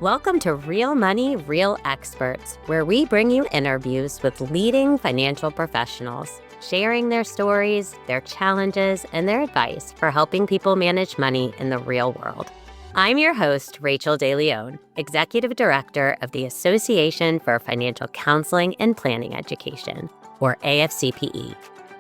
Welcome to Real Money, Real Experts, where we bring you interviews with leading financial professionals, sharing their stories, their challenges, and their advice for helping people manage money in the real world. I'm your host, Rachael DeLeon, Executive Director of the Association for Financial Counseling and Planning Education, or AFCPE.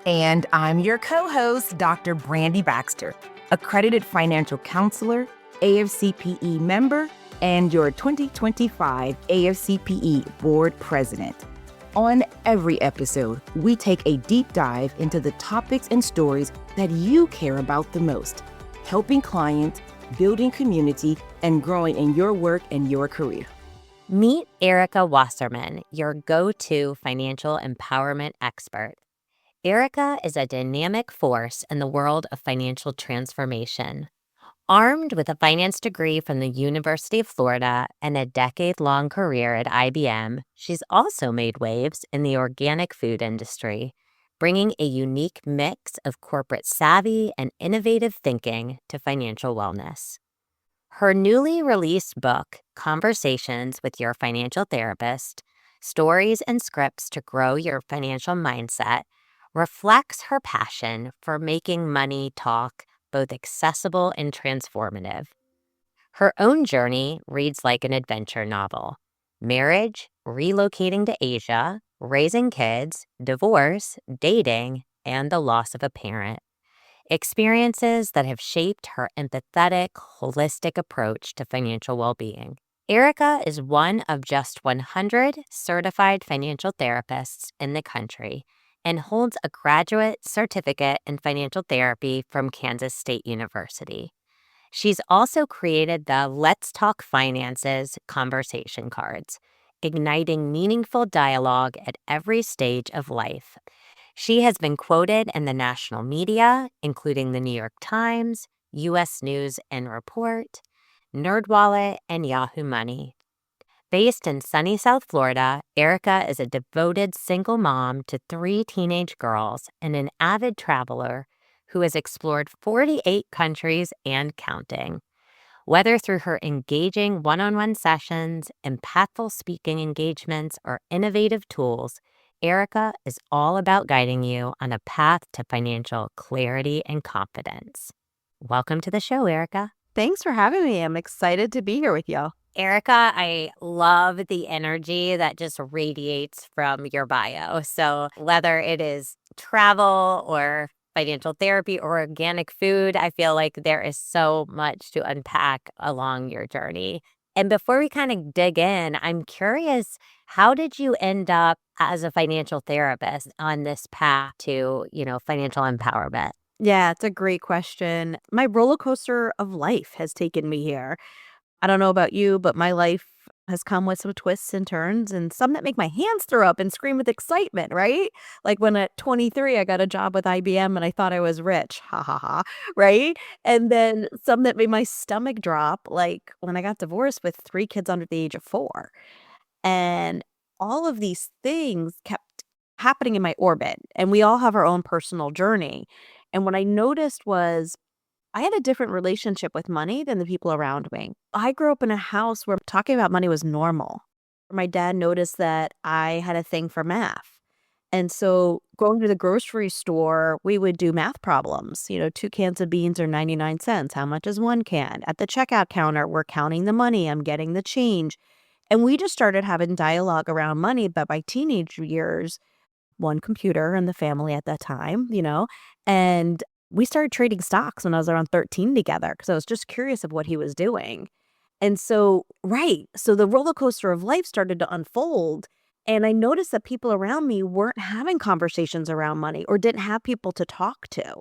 And I'm your co-host, Dr. Brandy Baxter, accredited financial counselor, AFCPE member, and your 2025 AFCPE board president. On every episode, we take a deep dive into the topics and stories that you care about the most, helping clients, building community, and growing in your work and your career. Meet Erika Wasserman, your go-to financial empowerment expert. Erika is a dynamic force in the world of financial transformation. Armed with a finance degree from the University of Florida and a decade-long career at IBM, she's also made waves in the organic food industry, bringing a unique mix of corporate savvy and innovative thinking to financial wellness. Her newly released book, Conversations with Your Financial Therapist, Stories and Scripts to Grow Your Financial Mindset, reflects her passion for making money talk both accessible and transformative. Her own journey reads like an adventure novel. Marriage, relocating to Asia, raising kids, divorce, dating, and the loss of a parent. Experiences that have shaped her empathetic, holistic approach to financial well-being. Erika is one of just 100 certified financial therapists in the country and holds a graduate certificate in financial therapy from Kansas State University. She's also created the Let's Talk Finances conversation cards, igniting meaningful dialogue at every stage of life. She has been quoted in the national media, including the New York Times, U.S. News and Report, NerdWallet, and Yahoo Money. Based in sunny South Florida, Erika is a devoted single mom to 3 teenage girls and an avid traveler who has explored 48 countries and counting. Whether through her engaging one-on-one sessions, impactful speaking engagements, or innovative tools, Erika is all about guiding you on a path to financial clarity and confidence. Welcome to the show, Erika. Thanks for having me. I'm excited to be here with y'all. Erika, I love the energy that just radiates from your bio. So whether it is travel or financial therapy or organic food, I feel like there is so much to unpack along your journey. And before we kind of dig in, I'm curious, how did you end up as a financial therapist on this path to, financial empowerment? Yeah, it's a great question. My roller coaster of life has taken me here. I don't know about you, but my life has come with some twists and turns and some that make my hands throw up and scream with excitement, right? Like when at 23, I got a job with IBM and I thought I was rich. Ha ha ha. Right? And then some that made my stomach drop, like when I got divorced with 3 kids under the age of 4. And all of these things kept happening in my orbit. And we all have our own personal journey. And what I noticed was I had a different relationship with money than the people around me. I grew up in a house where talking about money was normal. My dad noticed that I had a thing for math. And so going to the grocery store, we would do math problems. 2 cans of beans are 99 cents. How much is 1 can? At the checkout counter, we're counting the money. I'm getting the change. And we just started having dialogue around money. But by teenage years, one computer in the family at that time, and we started trading stocks when I was around 13 together because I was just curious of what he was doing. And so the roller coaster of life started to unfold. And I noticed that people around me weren't having conversations around money or didn't have people to talk to.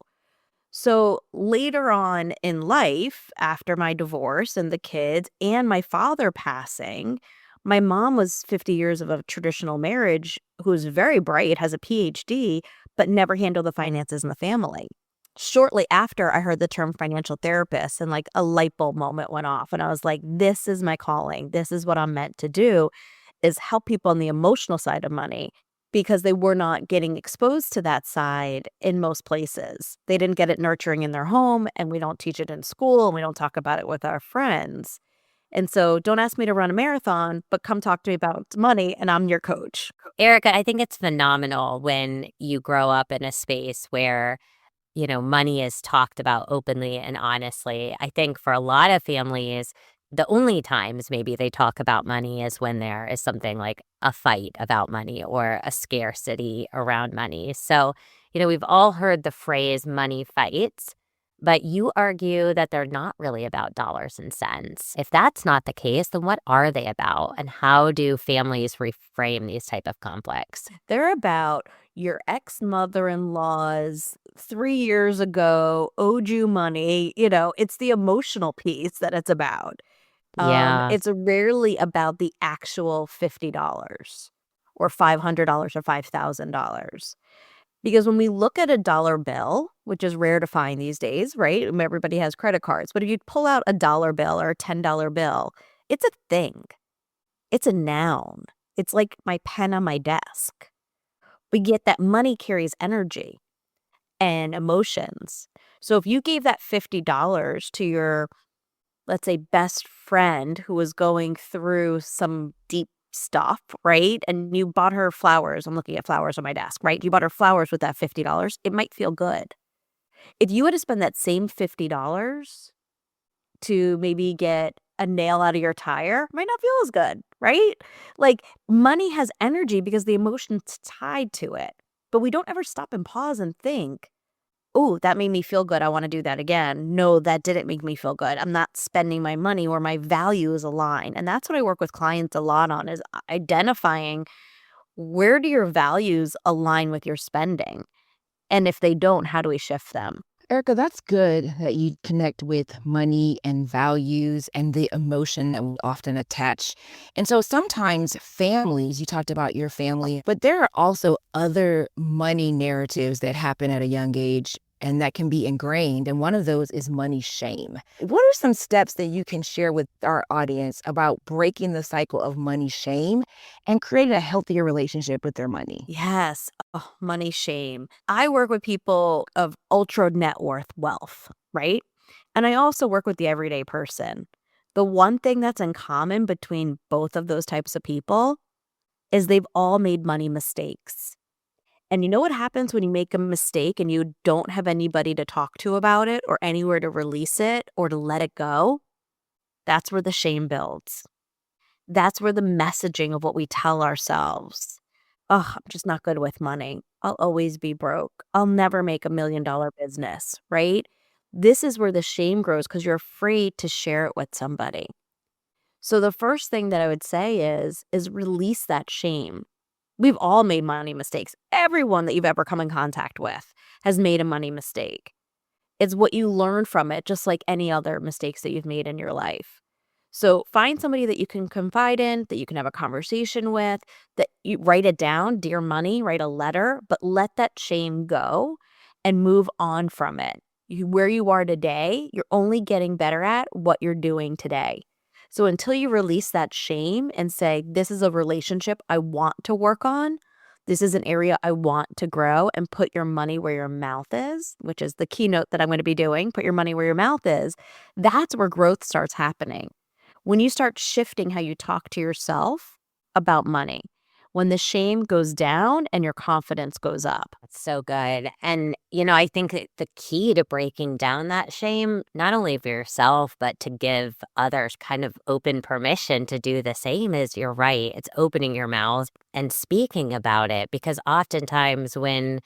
So later on in life, after my divorce and the kids and my father passing, my mom was 50 years of a traditional marriage, who's very bright, has a PhD, but never handled the finances in the family. Shortly after, I heard the term financial therapist and like a light bulb moment went off. And I was like, this is my calling. This is what I'm meant to do, is help people on the emotional side of money, because they were not getting exposed to that side in most places. They didn't get it nurturing in their home, and we don't teach it in school, and we don't talk about it with our friends. And so don't ask me to run a marathon, but come talk to me about money and I'm your coach. Erika, I think it's phenomenal when you grow up in a space where money is talked about openly and honestly. I think for a lot of families, the only times maybe they talk about money is when there is something like a fight about money or a scarcity around money. So, we've all heard the phrase money fights, but you argue that they're not really about dollars and cents. If that's not the case, then what are they about? And how do families reframe these type of conflicts? They're about your ex-mother-in-law's 3 years ago owed you money. It's the emotional piece that it's about. Yeah. It's rarely about the actual $50 or $500 or $5,000. Because when we look at a dollar bill, which is rare to find these days, right? Everybody has credit cards. But if you pull out a dollar bill or a $10 bill, it's a thing. It's a noun. It's like my pen on my desk. We get that money carries energy and emotions. So if you gave that $50 to your, let's say, best friend who was going through some deep stuff, right? And you bought her flowers. I'm looking at flowers on my desk, right? You bought her flowers with that $50. It might feel good. If you had to spend that same $50 to maybe get a nail out of your tire, might not feel as good, right? Like money has energy because the emotion's tied to it. But we don't ever stop and pause and think, oh, that made me feel good. I want to do that again. No, that didn't make me feel good. I'm not spending my money where my values align. And that's what I work with clients a lot on is identifying where do your values align with your spending? And if they don't, how do we shift them? Erica, that's good that you connect with money and values and the emotion that we often attach. And so sometimes families, you talked about your family, but there are also other money narratives that happen at a young age and that can be ingrained. And one of those is money shame. What are some steps that you can share with our audience about breaking the cycle of money shame and creating a healthier relationship with their money? Yes. Oh, money shame. I work with people of ultra net worth wealth, right? And I also work with the everyday person. The one thing that's in common between both of those types of people is they've all made money mistakes. And you know what happens when you make a mistake and you don't have anybody to talk to about it or anywhere to release it or to let it go? That's where the shame builds. That's where the messaging of what we tell ourselves. Oh, I'm just not good with money. I'll always be broke. I'll never make $1 million business, right? This is where the shame grows because you're afraid to share it with somebody. So the first thing that I would say is release that shame. We've all made money mistakes. Everyone that you've ever come in contact with has made a money mistake. It's what you learn from it, just like any other mistakes that you've made in your life. So find somebody that you can confide in, that you can have a conversation with, that you write it down, dear money, write a letter, but let that shame go and move on from it. Where you are today, you're only getting better at what you're doing today. So until you release that shame and say, this is a relationship I want to work on, this is an area I want to grow, and put your money where your mouth is, which is the keynote that I'm going to be doing, put your money where your mouth is, that's where growth starts happening. When you start shifting how you talk to yourself about money, when the shame goes down and your confidence goes up. That's so good. And, I think that the key to breaking down that shame, not only for yourself, but to give others kind of open permission to do the same is you're right. It's opening your mouth and speaking about it because oftentimes when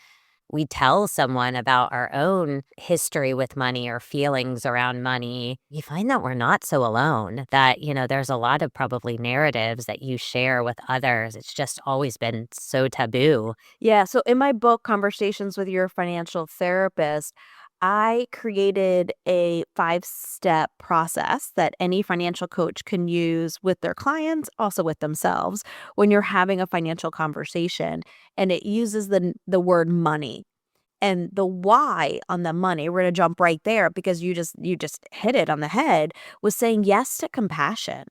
we tell someone about our own history with money or feelings around money, you find that we're not so alone, that, there's a lot of probably narratives that you share with others. It's just always been so taboo. Yeah. So in my book, Conversations with Your Financial Therapist, I created a 5-step process that any financial coach can use with their clients, also with themselves, when you're having a financial conversation. And it uses the word money. And the why on the money, we're going to jump right there because you just hit it on the head, was saying yes to compassion.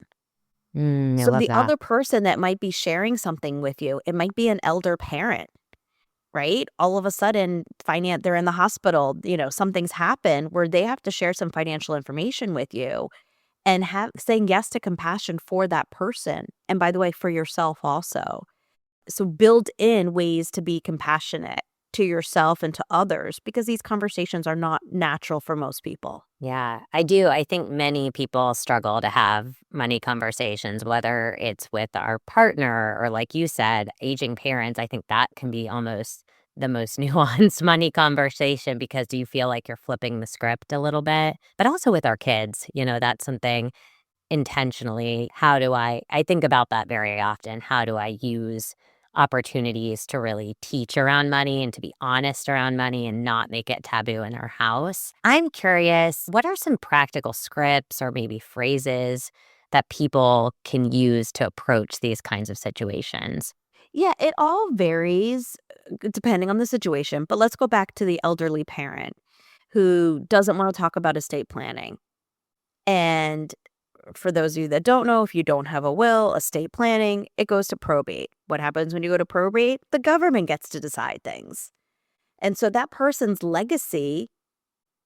I So love the that. other person that might be sharing something with you, it might be an elder parent, right? All of a sudden, they're in the hospital, something's happened where they have to share some financial information with you. and saying yes to compassion for that person. And by the way, for yourself also. So build in ways to be compassionate to yourself and to others, because these conversations are not natural for most people. Yeah, I do. I think many people struggle to have money conversations, whether it's with our partner or, like you said, aging parents. I think that can be almost the most nuanced money conversation because do you feel like you're flipping the script a little bit? But also with our kids, that's something intentionally. How do I think about that very often. How do I use opportunities to really teach around money and to be honest around money and not make it taboo in our house? I'm curious, what are some practical scripts or maybe phrases that people can use to approach these kinds of situations? Yeah, it all varies depending on the situation. But let's go back to the elderly parent who doesn't want to talk about estate planning. And for those of you that don't know, if you don't have a will, estate planning, it goes to probate. What happens when you go to probate? The government gets to decide things. And so that person's legacy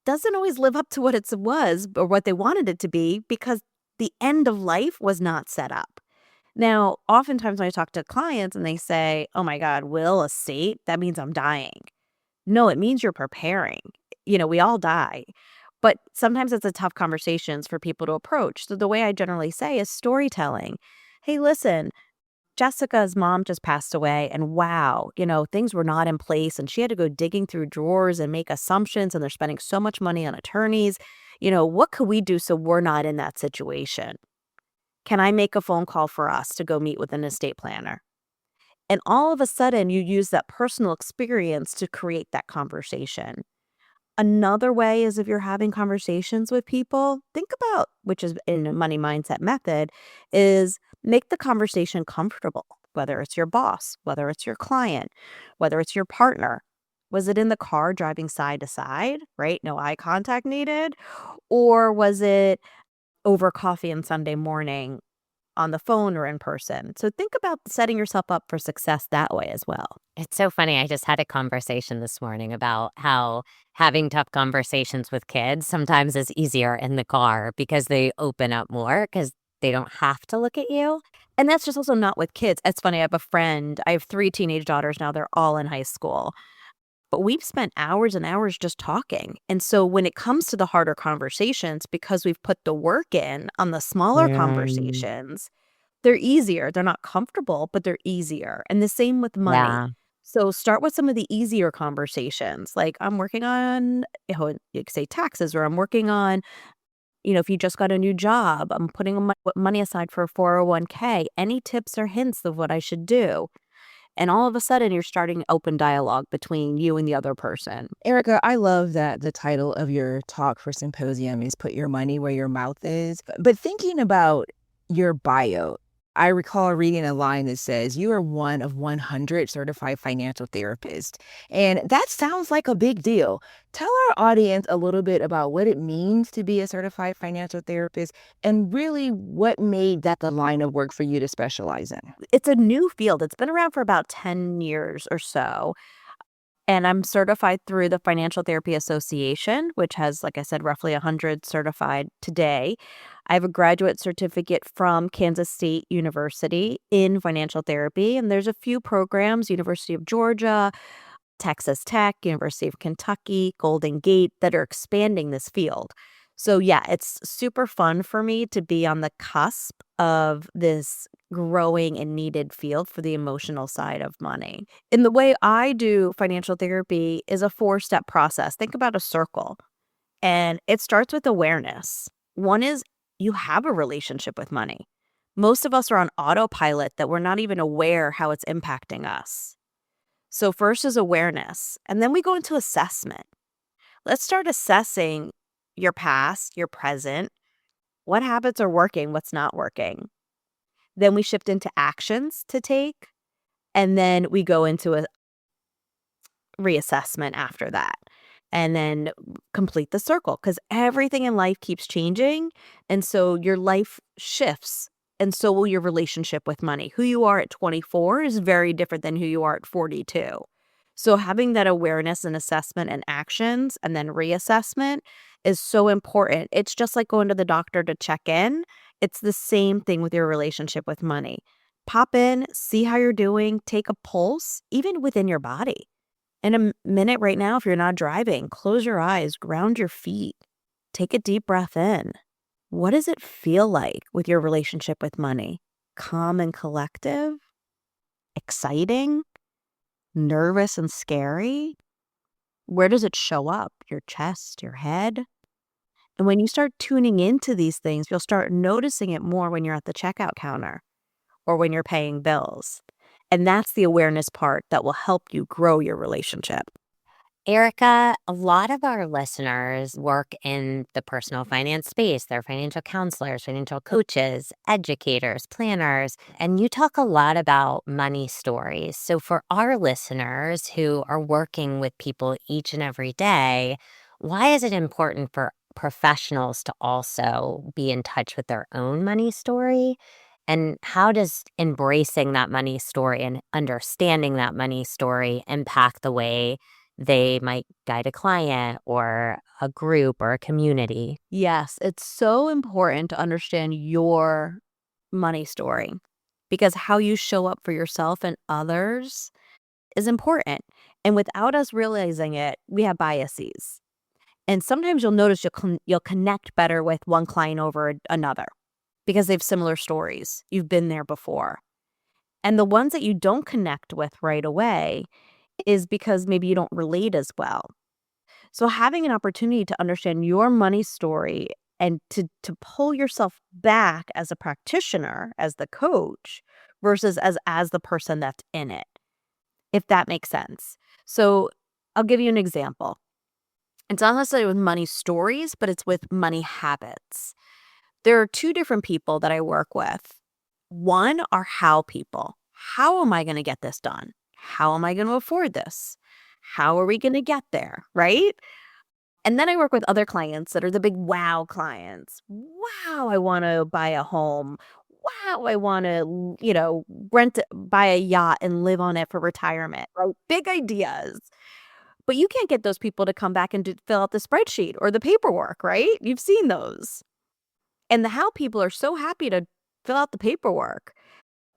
doesn't always live up to what it was or what they wanted it to be because the end of life was not set up. Now, oftentimes when I talk to clients and they say, oh my God, will, estate, that means I'm dying. No, it means you're preparing. We all die. But sometimes it's a tough conversations for people to approach. So the way I generally say is storytelling. Hey, listen, Jessica's mom just passed away and wow, things were not in place and she had to go digging through drawers and make assumptions and they're spending so much money on attorneys. What could we do so we're not in that situation? Can I make a phone call for us to go meet with an estate planner? And all of a sudden you use that personal experience to create that conversation. Another way is if you're having conversations with people, think about, which is in a money mindset method, is make the conversation comfortable, whether it's your boss, whether it's your client, whether it's your partner. Was it in the car driving side to side, right? No eye contact needed? Or was it over coffee on Sunday morning on the phone or in person? So think about setting yourself up for success that way as well. It's so funny. I just had a conversation this morning about how having tough conversations with kids sometimes is easier in the car because they open up more because they don't have to look at you. And that's just also not with kids. It's funny. I have 3 teenage daughters now. They're all in high school. But we've spent hours and hours just talking. And so when it comes to the harder conversations, because we've put the work in on the smaller Mm, conversations, they're easier. They're not comfortable, but they're easier. And the same with money. yeah. So start with some of the easier conversations. Like I'm working on, you could say taxes, or I'm working on, if you just got a new job, I'm putting money aside for a 401k. Any tips or hints of what I should do? And all of a sudden, you're starting open dialogue between you and the other person. Erica, I love that the title of your talk for symposium is Put Your Money Where Your Mouth Is. But thinking about your bio, I recall reading a line that says you are one of 100 certified financial therapists. And that sounds like a big deal. Tell our audience a little bit about what it means to be a certified financial therapist and really what made that the line of work for you to specialize in. It's a new field. It's been around for about 10 years or so. And I'm certified through the Financial Therapy Association, which has, like I said, roughly 100 certified today. I have a graduate certificate from Kansas State University in financial therapy. And there's a few programs, University of Georgia, Texas Tech, University of Kentucky, Golden Gate, that are expanding this field. So yeah, it's super fun for me to be on the cusp of this growing and needed field for the emotional side of money. And the way I do financial therapy is a 4-step process. Think about a circle, and it starts with awareness. One is you have a relationship with money. Most of us are on autopilot that we're not even aware how it's impacting us. So first is awareness, and then we go into assessment. Let's start assessing your past, your present, what habits are working, what's not working. Then we shift into actions to take, and then we go into a reassessment after that. And then complete the circle, because everything in life keeps changing. And so your life shifts, and so will your relationship with money. Who you are at 24 is very different than who you are at 42. So having that awareness and assessment and actions and then reassessment is so important. It's just like going to the doctor to check in. It's the same thing with your relationship with money. Pop in, see how you're doing, take a pulse, even within your body. In a minute right now, if you're not driving, close your eyes, ground your feet, take a deep breath in. What does it feel like with your relationship with money? Calm and collective? Exciting? Nervous and scary? Where does it show up? Your chest, your head? And when you start tuning into these things, you'll start noticing it more when you're at the checkout counter or when you're paying bills. And that's the awareness part that will help you grow your relationship. Erika, a lot of our listeners work in the personal finance space. They're financial counselors, financial coaches, educators, planners, and you talk a lot about money stories. So, for our listeners who are working with people each and every day, why is it important for professionals to also be in touch with their own money story? And how does embracing that money story and understanding that money story impact the way they might guide a client or a group or a community? Yes, it's so important to understand your money story because how you show up for yourself and others is important. And without us realizing it, we have biases. And sometimes you'll notice you'll connect better with one client over another because they have similar stories. You've been there before. And the ones that you don't connect with right away is because maybe you don't relate as well. So having an opportunity to understand your money story and to pull yourself back as a practitioner, as the coach, versus as the person that's in it, if that makes sense. So I'll give you an example. It's not necessarily with money stories, but it's with money habits. There are two different people that I work with. One are how people. How am I going to get this done? How am I going to afford this? How are we going to get there? Right? And then I work with other clients that are the big wow clients. Wow, I want to buy a home. Wow, I want to, buy a yacht and live on it for retirement. Right? Big ideas. But you can't get those people to come back and fill out the spreadsheet or the paperwork, right? You've seen those. And the how people are so happy to fill out the paperwork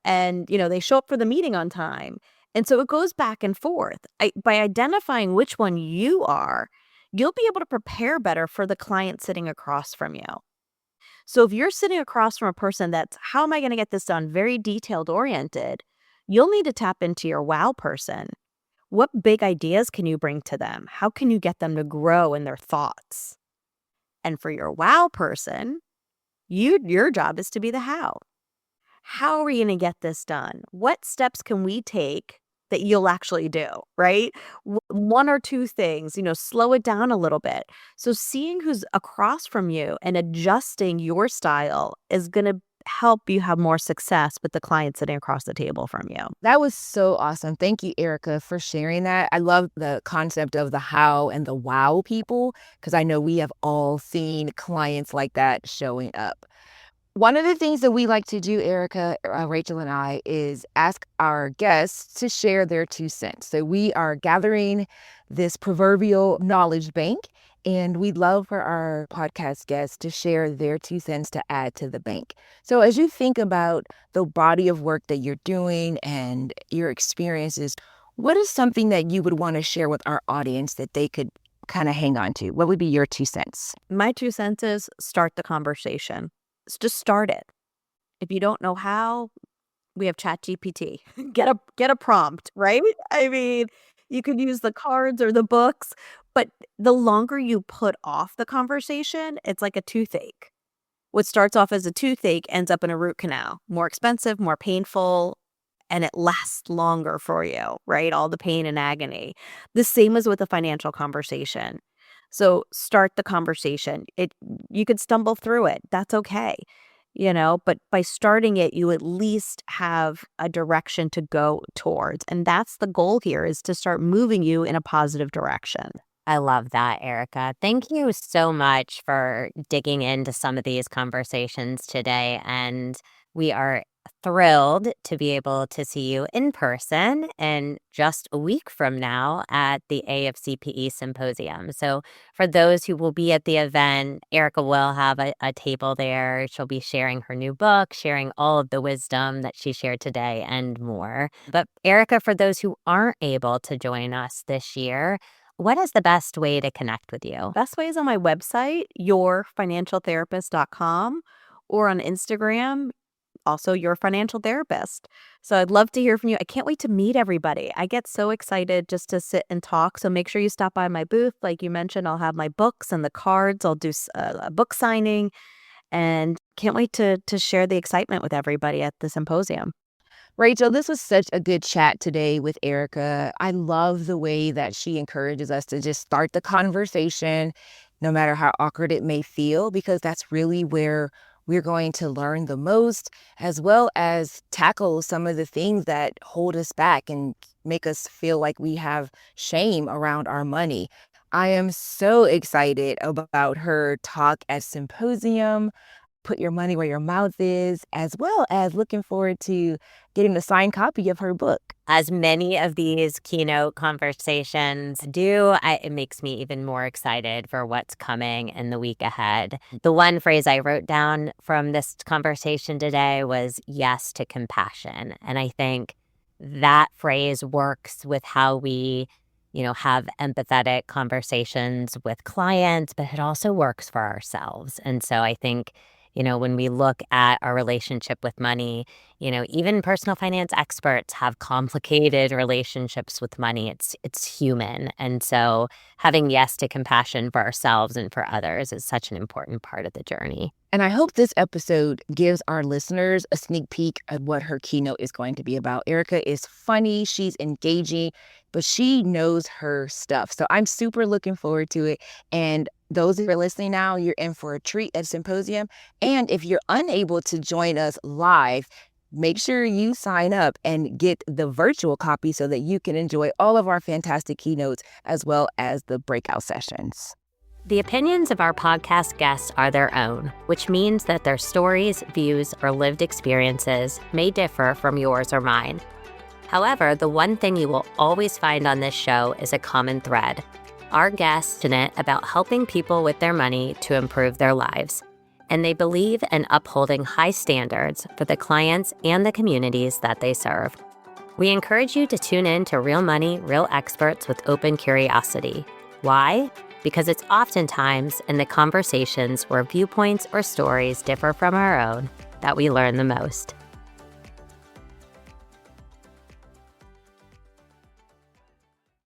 and, they show up for the meeting on time. And so it goes back and forth. By identifying which one you are, you'll be able to prepare better for the client sitting across from you. So if you're sitting across from a person that's, how am I going to get this done? Very detailed oriented, you'll need to tap into your wow person. What big ideas can you bring to them? How can you get them to grow in their thoughts? And for your wow person, your job is to be the how. How are we going to get this done? What steps can we take that you'll actually do, right? One or two things, slow it down a little bit. So seeing who's across from you and adjusting your style is going to help you have more success with the client sitting across the table from you. That was so awesome. Thank you, Erika, for sharing that. I love the concept of the how and the wow people, because I know we have all seen clients like that showing up. One of the things that we like to do, Erika, Rachel, and I, is ask our guests to share their 2 cents. So we are gathering this proverbial knowledge bank, and we'd love for our podcast guests to share their 2 cents to add to the bank. So as you think about the body of work that you're doing and your experiences, what is something that you would want to share with our audience that they could kind of hang on to? What would be your 2 cents? My 2 cents is start the conversation. Just start it. If you don't know how, we have ChatGPT. Get a prompt, right? I mean, you could use the cards or the books, but the longer you put off the conversation, it's like a toothache. What starts off as a toothache ends up in a root canal. More expensive, more painful, and it lasts longer for you, right? All the pain and agony. The same as with a financial conversation. So start the conversation. You could stumble through it. That's okay. But by starting it, you at least have a direction to go towards. And that's the goal here, is to start moving you in a positive direction. I love that, Erika. Thank you so much for digging into some of these conversations today. And we are thrilled to be able to see you in person in just a week from now at the AFCPE Symposium. So, for those who will be at the event, Erika will have a table there. She'll be sharing her new book, sharing all of the wisdom that she shared today, and more. But, Erika, for those who aren't able to join us this year, what is the best way to connect with you? Best way is on my website, yourfinancialtherapist.com, or on Instagram, also your financial therapist. So I'd love to hear from you. I can't wait to meet everybody. I get so excited just to sit and talk. So make sure you stop by my booth. Like you mentioned, I'll have my books and the cards. I'll do a book signing, and can't wait to share the excitement with everybody at the symposium. Rachel, this was such a good chat today with Erika. I love the way that she encourages us to just start the conversation, no matter how awkward it may feel, because that's really where we're going to learn the most, as well as tackle some of the things that hold us back and make us feel like we have shame around our money. I am so excited about her talk at Symposium. Put your money where your mouth is, as well as looking forward to getting a signed copy of her book. As many of these keynote conversations do, it makes me even more excited for what's coming in the week ahead. The one phrase I wrote down from this conversation today was yes to compassion. And I think that phrase works with how we have empathetic conversations with clients, but it also works for ourselves. And so I think, when we look at our relationship with money, even personal finance experts have complicated relationships with money. It's human. And so having yes to compassion for ourselves and for others is such an important part of the journey. And I hope this episode gives our listeners a sneak peek at what her keynote is going to be about. Erika is funny, she's engaging, but she knows her stuff. So I'm super looking forward to it. And those who are listening now, you're in for a treat at Symposium. And if you're unable to join us live, make sure you sign up and get the virtual copy so that you can enjoy all of our fantastic keynotes as well as the breakout sessions. The opinions of our podcast guests are their own, which means that their stories, views, or lived experiences may differ from yours or mine. However, the one thing you will always find on this show is a common thread. Our guests are passionate about helping people with their money to improve their lives, and they believe in upholding high standards for the clients and the communities that they serve. We encourage you to tune in to Real Money, Real Experts with open curiosity. Why? Because it's oftentimes in the conversations where viewpoints or stories differ from our own that we learn the most.